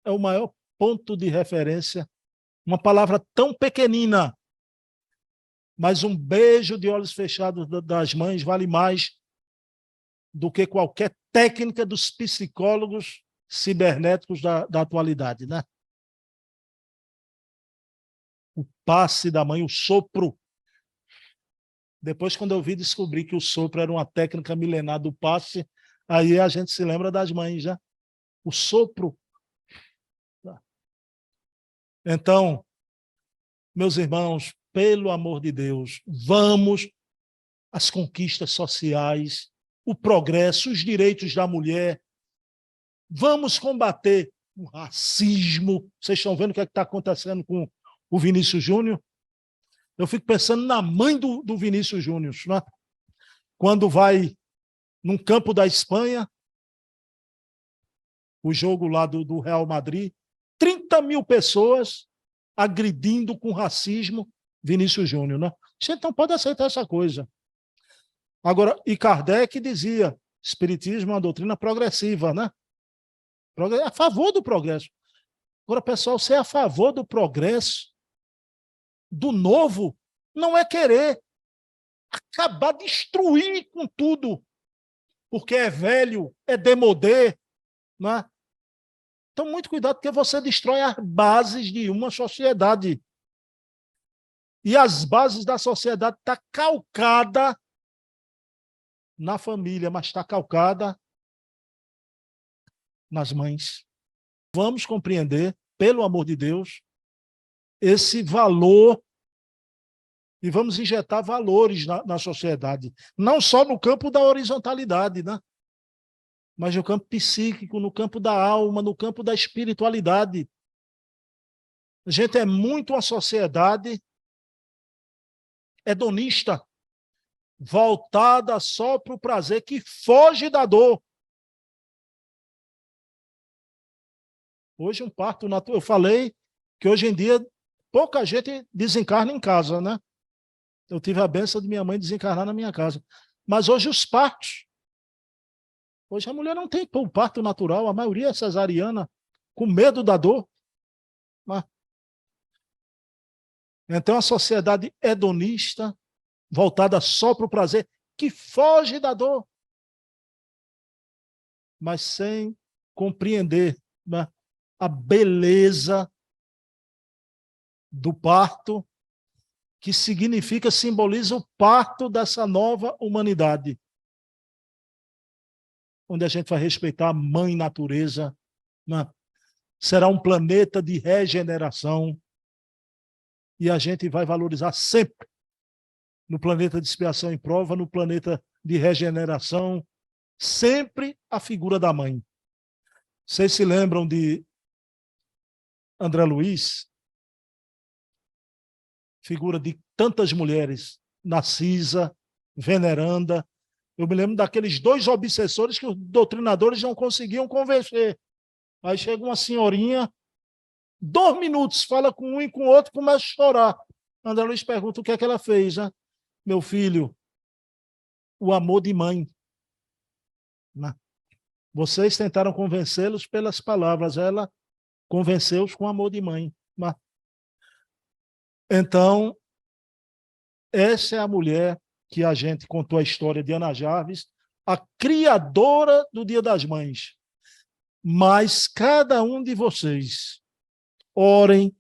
é o maior ponto de referência. Uma palavra tão pequenina, mas um beijo de olhos fechados das mães vale mais do que qualquer técnica dos psicólogos cibernéticos da atualidade, né? O passe da mãe, o sopro. Depois, quando eu descobri que o sopro era uma técnica milenar do passe, aí a gente se lembra das mães, né? O sopro. Então, meus irmãos, pelo amor de Deus, vamos às conquistas sociais, o progresso, os direitos da mulher. Vamos combater o racismo. Vocês estão vendo o que está acontecendo com o Vinícius Júnior? Eu fico pensando na mãe do Vinícius Júnior, né? Quando vai num campo da Espanha, o jogo lá do Real Madrid, 30 mil pessoas agredindo com racismo Vinícius Júnior, né? A gente não pode aceitar essa coisa. Agora, e Kardec dizia, espiritismo é uma doutrina progressiva, né? É a favor do progresso. Agora, pessoal, ser a favor do progresso, do novo, não é querer acabar, destruir com tudo, porque é velho, é demodê, não é? Então, muito cuidado, porque você destrói as bases de uma sociedade. E as bases da sociedade estão calcadas na família, mas está calcada nas mães. Vamos compreender, pelo amor de Deus, esse valor e vamos injetar valores na sociedade. Não só no campo da horizontalidade, né? Mas no campo psíquico, no campo da alma, no campo da espiritualidade. A gente é muito uma sociedade hedonista, voltada só para o prazer, que foge da dor. Hoje um parto natural, eu falei que hoje em dia pouca gente desencarna em casa, né? Eu tive a benção de minha mãe desencarnar na minha casa. Mas hoje os partos, hoje a mulher não tem parto natural, a maioria é cesariana, com medo da dor. Então a sociedade hedonista, voltada só para o prazer, que foge da dor, mas sem compreender, né, a beleza do parto, que significa, simboliza o parto dessa nova humanidade, onde a gente vai respeitar a mãe natureza, né? Será um planeta de regeneração, e a gente vai valorizar sempre, no planeta de expiação e prova, no planeta de regeneração, sempre a figura da mãe. Vocês se lembram de André Luiz? Figura de tantas mulheres, Narcisa, Veneranda. Eu me lembro daqueles 2 obsessores que os doutrinadores não conseguiam convencer. Aí chega uma senhorinha, 2 minutos, fala com um e com o outro, começa a chorar. André Luiz pergunta o que é que ela fez, né? Meu filho, o amor de mãe. Vocês tentaram convencê-los pelas palavras, ela convenceu-os com amor de mãe. Então, essa é a mulher que a gente contou a história de Ana Jarvis, a criadora do Dia das Mães. Mas cada um de vocês, orem,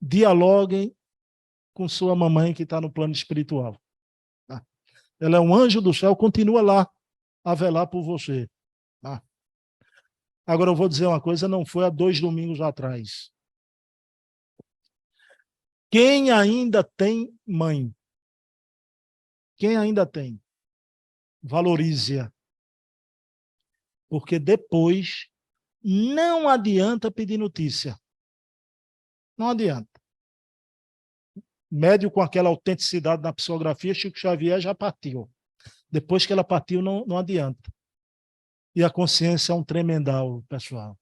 dialoguem com sua mamãe que está no plano espiritual. Ela é um anjo do céu, continua lá a velar por você. Agora eu vou dizer uma coisa, não foi há 2 domingos atrás. Quem ainda tem mãe? Quem ainda tem? Valorize-a. Porque depois não adianta pedir notícia. Não adianta. Médio com aquela autenticidade na psicografia, Chico Xavier já partiu. Depois que ela partiu, não adianta. E a consciência é um tremendal, pessoal.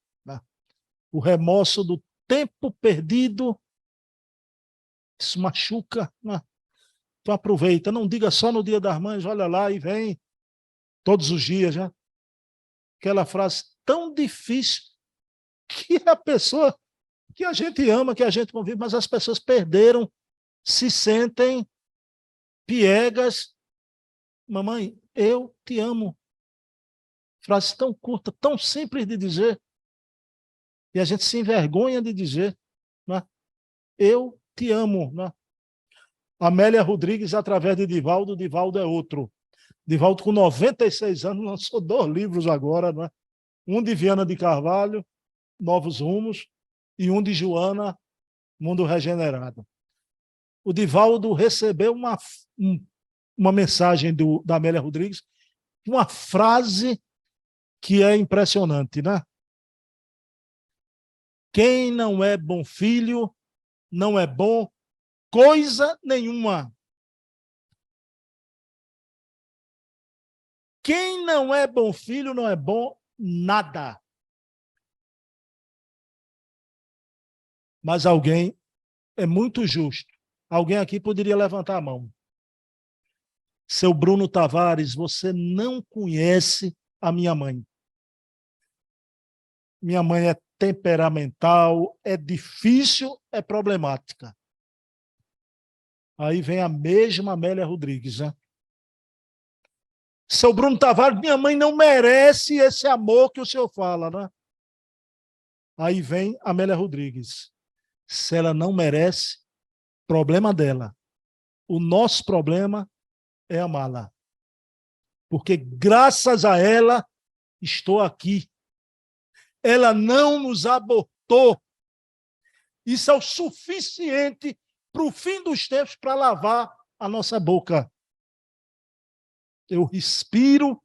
O remorso do tempo perdido, isso machuca. Então aproveita, não diga só no Dia das Mães, olha lá e vem todos os dias, já. Aquela frase tão difícil que a pessoa que a gente ama, que a gente convive, mas as pessoas perderam, se sentem piegas. Mamãe, eu te amo. Frase tão curta, tão simples de dizer, e a gente se envergonha de dizer, né? Eu te amo. Né? Amélia Rodrigues, através de Divaldo, Divaldo é outro. Divaldo, com 96 anos, lançou 2 livros agora, né? Um de Viana de Carvalho, Novos Rumos, e um de Joana, Mundo Regenerado. O Divaldo recebeu uma mensagem da Amélia Rodrigues, uma frase que é impressionante, né? Quem não é bom filho, não é bom coisa nenhuma. Quem não é bom filho, não é bom nada. Mas alguém é muito justo. Alguém aqui poderia levantar a mão. Seu Bruno Tavares, você não conhece a minha mãe. Minha mãe é temperamental, é difícil, é problemática. Aí vem a mesma Amélia Rodrigues, né? Seu Bruno Tavares, minha mãe não merece esse amor que o senhor fala, né? Aí vem a Amélia Rodrigues. Se ela não merece, problema dela. O nosso problema é amá-la. Porque graças a ela, estou aqui. Ela não nos abortou. Isso é o suficiente para o fim dos tempos para lavar a nossa boca. Eu respiro,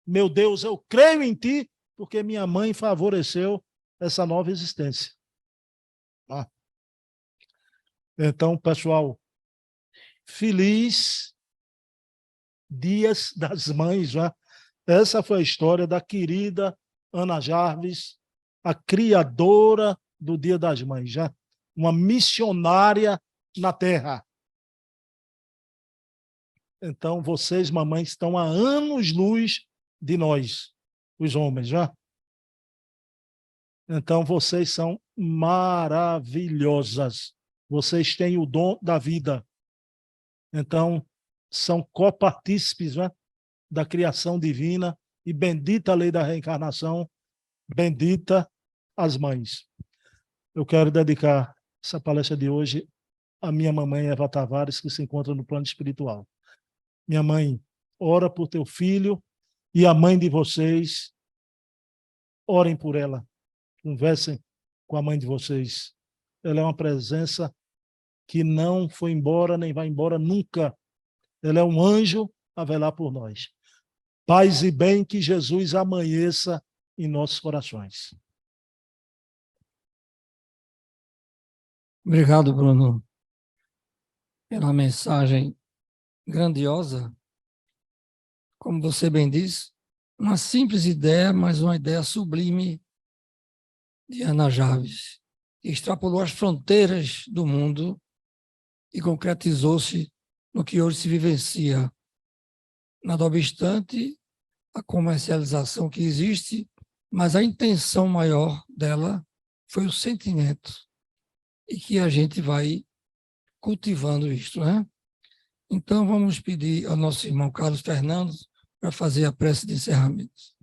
meu Deus, eu creio em ti, porque minha mãe favoreceu essa nova existência. Então, pessoal, feliz Dias das Mães, né? Essa foi a história da querida Ana Jarvis, a criadora do Dia das Mães, já uma missionária na Terra. Então, vocês, mamães, estão há anos-luz de nós, os homens, já. Então, vocês são maravilhosas. Vocês têm o dom da vida. Então, são copartícipes, né, da criação divina, e bendita a lei da reencarnação, bendita as mães. Eu quero dedicar essa palestra de hoje à minha mamãe Eva Tavares, que se encontra no plano espiritual. Minha mãe, ora por teu filho, e a mãe de vocês, orem por ela, conversem com a mãe de vocês. Ela é uma presença que não foi embora, nem vai embora nunca. Ela é um anjo a velar por nós. Paz e bem, que Jesus amanheça em nossos corações. Obrigado, Bruno, pela mensagem grandiosa. Como você bem disse, uma simples ideia, mas uma ideia sublime de Ana Jarvis, que extrapolou as fronteiras do mundo e concretizou-se no que hoje se vivencia. Nada obstante a comercialização que existe, mas a intenção maior dela foi o sentimento, e que a gente vai cultivando isto, né? Então, vamos pedir ao nosso irmão Carlos Fernando para fazer a prece de encerramento.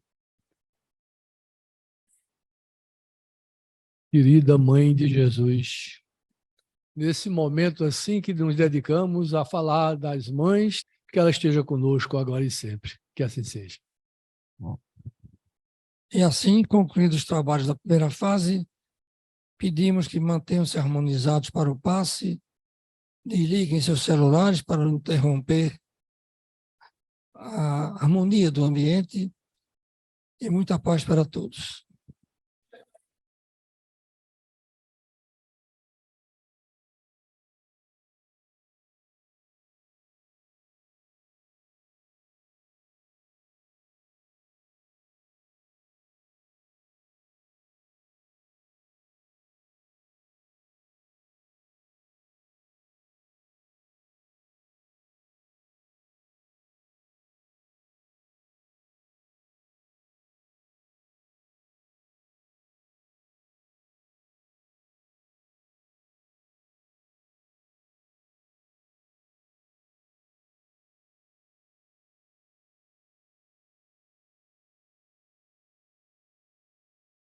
Querida Mãe de Jesus, nesse momento assim que nos dedicamos a falar das mães, que ela esteja conosco agora e sempre. Que assim seja. E assim, concluídos os trabalhos da primeira fase, pedimos que mantenham-se harmonizados para o passe, desliguem seus celulares para não interromper a harmonia do ambiente, e muita paz para todos.